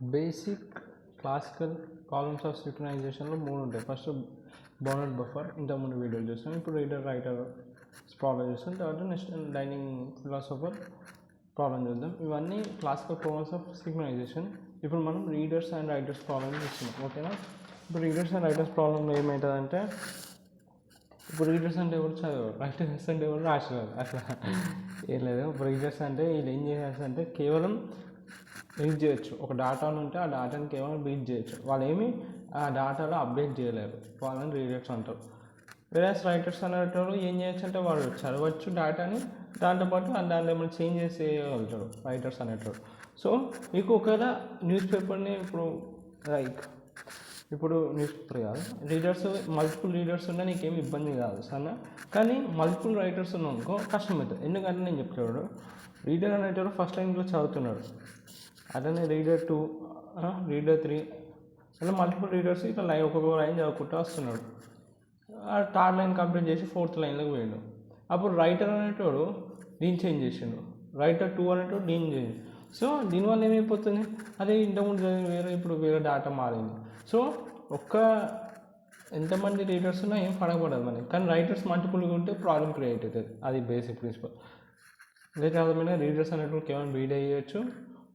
Basic classical problems of సింక్రనైజేషన్లో 3 ఉంటాయి. First bounded buffer, ఇంతకుముందు వీడియోలు చూస్తాం. ఇప్పుడు రీడర్ రైటర్ ప్రాబ్లం చూస్తాం. తర్వాత నెక్స్ట్ డైనింగ్ ఫిలాసఫర్ ప్రాబ్లం చూద్దాం. ఇవన్నీ క్లాసికల్ ప్రాబ్లమ్స్ ఆఫ్ సింక్రనైజేషన్. ఇప్పుడు మనం రీడర్స్ అండ్ రైటర్స్ ప్రాబ్లమ్ చూస్తున్నాం. ఓకేనా? ఇప్పుడు రీడర్స్ అండ్ రైటర్స్ ప్రాబ్లంలో ఏమవుతుందంటే, ఇప్పుడు రీడర్స్ అంటే ఎవరు చదవరు, రైటర్స్ అంటే ఎవరు రాసేవారు, అట్లా ఏం లేదు. ఇప్పుడు రీడర్స్ అంటే వీళ్ళు ఏం చేయాల్సి కేవలం రీడ్ చేయొచ్చు. ఒక డాటా ఉంటే ఆ డాటాని కేవలం రీడ్ చేయొచ్చు. వాళ్ళు ఏమి ఆ డాటాలో అప్డేట్ చేయలేరు, వాళ్ళని రీడర్స్ అంటారు. వేరే రైటర్స్ అనేటప్పుడు ఏం చేయొచ్చు అంటే వాళ్ళు చదవచ్చు డాటాని, దాంతోపాటు దాంట్లో ఏమైనా చేంజ్ చేసేయగలుగుతారు రైటర్స్ అనేటప్పుడు. సో మీకు ఒకవేళ న్యూస్ పేపర్ని ఇప్పుడు న్యూస్ పేపర్ కాదు, రీడర్స్ మల్టిపుల్ రీడర్స్ ఉన్నా నీకేమి ఇబ్బంది కాదు సరేనా. కానీ మల్టిపుల్ రైటర్స్ ఉన్నాకో కష్టమవుతుంది. ఎందుకంటే నేను చెప్తాడు, రీడర్ అనేటప్పుడు ఫస్ట్ లైన్లో చదువుతున్నాడు, అట్లనే రీడర్ 2, రీడర్ 3 అలా మల్టిపుల్ రీడర్స్ ఇట్లా ఒక్కొక్క లైన్ చదువుకుంటూ వస్తున్నాడు. థర్డ్ లైన్ కంప్లీట్ చేసి 4th లైన్లోకి పోయాడు. అప్పుడు రైటర్ అనేటోడు దీన్ని చేంజ్ చేసిండు, రైటర్ 2 అనేటోడు దీన్ని చేంజ్. సో దీనివల్ల ఏమైపోతుంది, అదే ఇంతకుముందు వేరే ఇప్పుడు వేరే డాటా మారింది. సో ఎంతమంది రీడర్స్ ఉన్నా ఏం పడకూడదు మనకి. కానీ రైటర్స్ మల్టిపుల్గా ఉంటే ప్రాబ్లం క్రియేట్ అవుతుంది. అది బేసిక్ ప్రిన్సిపల్. అదే కాకుండా రీడర్స్ అనేటప్పుడు కేవలం రీడ్ అయ్యచ్చు,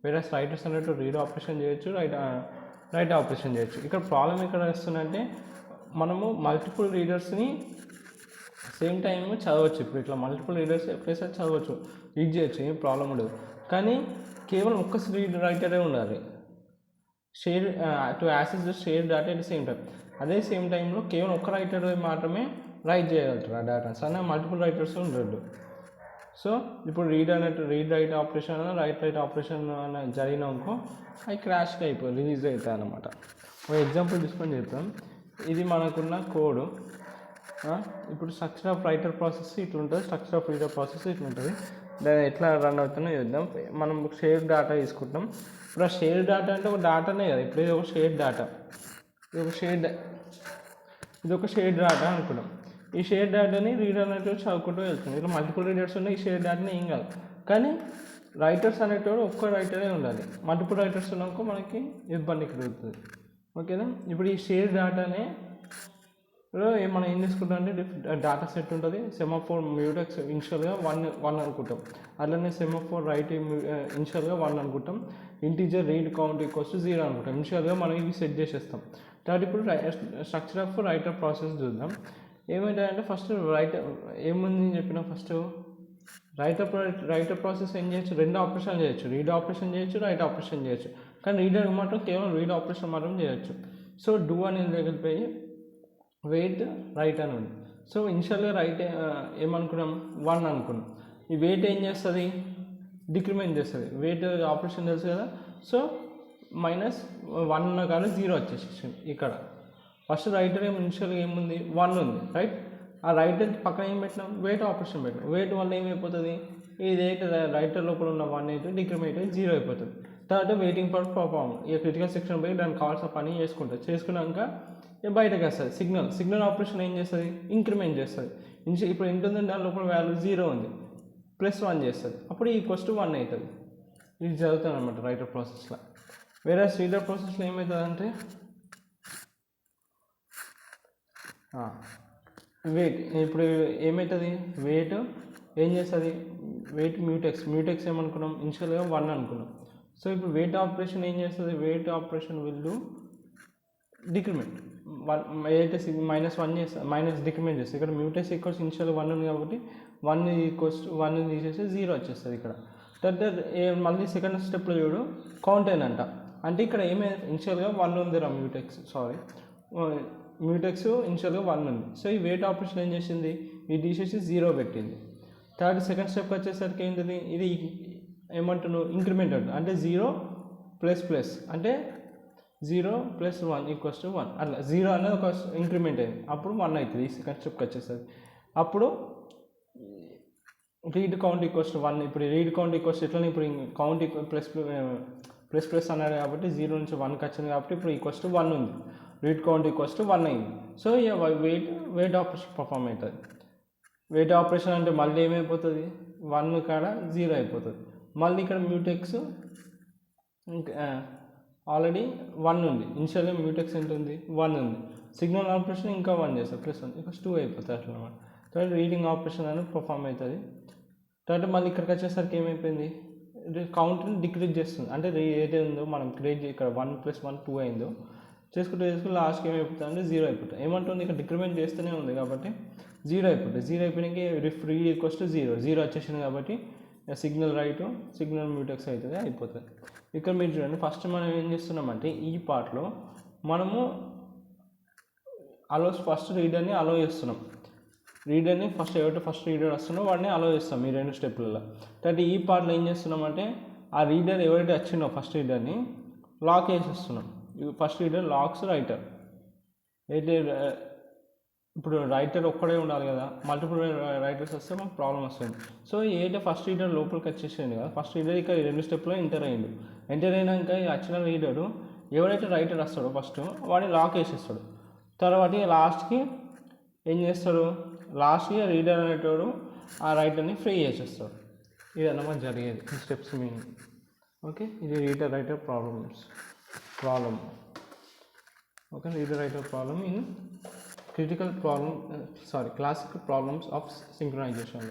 వేరే రైటర్స్ అనేటప్పుడు రీడ్ ఆపరేషన్ చేయొచ్చు, రైట్ ఆపరేషన్ చేయొచ్చు. ఇక్కడ ప్రాబ్లం ఎక్కడ వస్తుందంటే, మనము మల్టిపుల్ రీడర్స్ని సేమ్ టైం చదవచ్చు. ఇప్పుడు ఇట్లా మల్టిపుల్ రీడర్స్ ఎప్పుడైతే చదవచ్చు, రీడ్ చేయొచ్చు, ఏం ప్రాబ్లం ఉండదు. కానీ కేవలం ఒక్క రైటరే ఉండాలి. Share to access the share data at the same time. అదే సేమ్ టైంలో కేవలం ఒక్క రైటర్ మాత్రమే రైట్ చేయగలుగుతారు ఆ డేటా. సరే, మల్టిపుల్ రైటర్స్ ఉండదు. సో ఇప్పుడు read write operation write operation జరిగినాకో అవి క్రాష్గా అయిపోయి రిలీజ్ అవుతాయి అన్నమాట. ఒక ఎగ్జాంపుల్ తీసుకొని చెప్తాం. ఇది మనకున్న కోడ్. ఇప్పుడు స్ట్రక్చర్ ఆఫ్ రైటర్ ప్రాసెస్ ఇట్లుంటుంది, స్ట్రక్చర్ ఆఫ్ రీడర్ ప్రాసెస్ ఇట్లుంటుంది. దాన్ని ఎట్లా రన్ అవుతుందో చూద్దాం. మనం షేర్ డేటా తీసుకుంటాం. ఇప్పుడు ఆ షేర్ డేటా అంటే ఒక డేటానే కదా. ఇప్పుడు ఇది ఒక షేర్ డేటా, ఇది ఒక షేర్ డేటా అనుకున్నాం. ఈ షేర్ డేటాని రీడర్ అనేటివి చదువుకుంటూ వెళ్తుంది. ఇట్లా మల్టిపుల్ రీడర్స్ ఉన్నాయి, ఈ షేర్ డేటాని ఏం కాదు. కానీ రైటర్స్ అనేటోడు ఒక్క రైటరే ఉండాలి. మల్టిపుల్ రైటర్స్ ఉన్నాక మనకి ఇబ్బంది కలుగుతుంది. ఓకేనా? ఇప్పుడు ఈ షేర్ డేటానే మనం ఏం తీసుకుంటాం అంటే, డేటా సెట్ ఉంటుంది. సెమాఫోర్ మ్యూటెక్స్ ఇనిషియల్గా 1 అనుకుంటాం. అలానే సెమాఫోర్ రైట్ ఇనిషియల్గా 1 అనుకుంటాం. ఇంటీజర్ రీడ్ కౌంట్ ఈక్వల్స్ 0 అనుకుంటాం. ఇనిషియల్గా మనం ఇవి సెట్ చేసేస్తాం. తర్వాత ఇప్పుడు స్ట్రక్చర్ ఆఫ్ రైటర్ ప్రాసెస్ చూద్దాం. ఏమైందంటే, ఫస్ట్ ఏముంది చెప్పిన, ఫస్ట్ రైటర్ ప్రాసెస్ ఏం చేయొచ్చు, 2 ఆపరేషన్ చేయొచ్చు. రీడ్ ఆపరేషన్ చేయొచ్చు, రైట్ ఆపరేషన్ చేయొచ్చు. కానీ రీడర్ మాత్రం కేవలం రీడ్ ఆపరేషన్ మాత్రం చేయొచ్చు. సో డూ అనేది తగిలిపోయి వెయిట్ రైట్ అని ఉంది. సో ఇనిషియల్గా రైట్ ఏమనుకున్నాం, 1 అనుకున్నాం. ఈ వెయిట్ ఏం చేస్తుంది, డిక్రిమెంట్ చేస్తుంది. వెయిట్ ఆపరేషన్ తెలుసు కదా. సో -1 ఉన్నా కానీ 0 వచ్చేసేసింది. ఇక్కడ ఫస్ట్ రైటర్ ఇనిషియల్గా ఏముంది, 1 ఉంది, రైట్. ఆ రైటర్ పక్కన ఏం పెట్టినాం, వెయిట్ ఆపరేషన్ పెట్టినాం. వెయిట్ వల్ల ఏమైపోతుంది, ఇదైతే రైటర్ లోపల ఉన్న 1 అయితే డిక్రిమెంట్ అయితే 0 అయిపోతుంది. తర్వాత వెయిటింగ్ ఫర్ పర్ఫార్మ్, ఇక క్రిటికల్ సెక్షన్ పోయి దానికి కావాల్సిన పని చేసుకున్నాక బయటకు వస్తుంది. సిగ్నల్ ఆపరేషన్ ఏం చేస్తుంది, ఇంక్రిమెంట్ చేస్తుంది. ఇప్పుడు ఎంత ఉంది, దాని లోపల వాల్యూ 0 ఉంది, +1 చేస్తుంది. అప్పుడు =1 అవుతుంది. ఇది జరుగుతుంది అనమాట రైటర్ ప్రాసెస్లో. వేరే రీడర్ ప్రాసెస్లో ఏమవుతుందంటే, వెయిట్ ఇప్పుడు ఏమవుతుంది, వెయిట్ ఏం చేస్తుంది, వెయిట్ మ్యూటెక్స్ ఏమనుకున్నాం, ఇనిషియల్గా 1 అనుకున్నాం. సో ఇప్పుడు వెయిట్ ఆపరేషన్ ఏం చేస్తుంది, weight operation will do decrement. ఏదైతే -1 చేస్తుంది, డిక్రిమెంట్ చేస్తుంది. ఇక్కడ మ్యూటెక్స్ ఈక్వల్స్ ఇనిషియల్ 1 ఉంది కాబట్టి 1 తీసేసి 0 వచ్చేస్తుంది ఇక్కడ. తర్వాత మళ్ళీ సెకండ్ స్టెప్లో చూడు, కౌంట్ అంట. అంటే ఇక్కడ ఏమైంది, ఇనిషియల్గా 1 ఉంది మ్యూటెక్స్ ఇనిషియల్గా 1 ఉంది. సో ఈ వెయిట్ ఆపరేషన్ ఏం చేసింది, ఇది తీసేసి 0 పెట్టింది. థర్డ్ సెకండ్ స్టెప్ వచ్చేసరికి ఏంటిది, ఇది ఏమంటున్నావు, ఇంక్రిమెంట్ అంటే 0 ++ అంటే 0 + 1 = 1. అట్లా 0 అనేది ఒక ఇంక్రిమెంట్ అయింది, అప్పుడు 1 అవుతుంది. ఈ సెకండ్ స్టెప్కి వచ్చేస్తుంది. అప్పుడు రీడ్ కౌంట్ = 1. ఇప్పుడు రీడ్ కౌంట్ ఎట్లా, ఇప్పుడు కౌంట్ ++ అన్నాడు కాబట్టి 0 నుంచి 1కి వచ్చింది కాబట్టి ఇప్పుడు =1 ఉంది. రీడ్ కౌంట్ =1 అయింది. సో వెయిట్ ఆపరేషన్ పర్ఫామ్ అవుతుంది. వెయిట్ ఆపరేషన్ అంటే మళ్ళీ ఏమైపోతుంది, 1 కాడ 0 అయిపోతుంది. మళ్ళీ ఇక్కడ మ్యూటెక్స్ ఆల్రెడీ 1 ఉంది, ఇనిషియల్గా మ్యూటెక్స్ ఎంత ఉంది 1 ఉంది, సిగ్నల్ ఆపరేషన్ ఇంకా 1 చేస్తారు +1 ఇక 2 అయిపోతుంది అట్లా అనమాట. తర్వాత రీడింగ్ ఆపరేషన్ అనేది పర్ఫామ్ అవుతుంది. తర్వాత మళ్ళీ ఇక్కడికి వచ్చేసరికి ఏమైపోయింది, కౌంట్ని డిక్రీజ్ చేస్తుంది. అంటే ఏదైతే ఉందో మనం క్రియేట్ ఇక్కడ 1 + 1 2 అయిందో చేసుకుంటే లాస్ట్కి ఏమైపోతుంది అంటే 0 అయిపోతుంది. ఏమంటుంది ఇక్కడ డిక్రిమెంట్ చేస్తూనే ఉంది కాబట్టి 0 అయిపోతుంది. 0 అయిపోయినాక రీడ్ ఈక్వల్స్ టు 0 వచ్చేసింది కాబట్టి సిగ్నల్ రైట్ సిగ్నల్ మ్యూటెక్స్ అవుతుంది, అయిపోతుంది. ఇక్కడ మీరు చూడండి, ఫస్ట్ మనం ఏం చేస్తున్నామంటే ఈ పార్ట్లో మనము ఫస్ట్ రీడర్ని అలో చేస్తున్నాం. రీడర్ని ఎవరైతే ఫస్ట్ రీడర్ వస్తుందో వాడిని అలో చేస్తాం ఈ 2 స్టెప్లలో. తర్వాత ఈ పార్ట్లో ఏం చేస్తున్నామంటే ఆ రీడర్ ఎవరైతే వచ్చిందో ఫస్ట్ రీడర్ని లాక్ వేసేస్తున్నాం. First reader locks writer. అయితే ఇప్పుడు రైటర్ ఒక్కడే ఉండాలి కదా, మల్టిపుల్ రైటర్స్ వస్తే మాకు ప్రాబ్లం వస్తుంది. సో ఏదైతే ఫస్ట్ రీడర్ లోపలికి వచ్చేసింది కదా, ఫస్ట్ రీడర్ ఇక్కడ 2 స్టెప్లో ఎంటర్ అయ్యిండు. ఎంటర్ అయినాక వచ్చిన రీడరు ఎవరైతే రైటర్ వస్తాడో ఫస్ట్ వాడిని లాక్ వేసేస్తాడు. తర్వాత లాస్ట్కి ఏం చేస్తాడు, లాస్ట్కి రీడర్ అనేటోడు ఆ రైటర్ని ఫ్రీ చేసేస్తాడు. ఇది అన్నమాట జరిగేది ఈ స్టెప్స్ మీనింగ్. ఓకే, ఇది reader writer problem. Okay, reader writer problem in classical problems of synchronisation.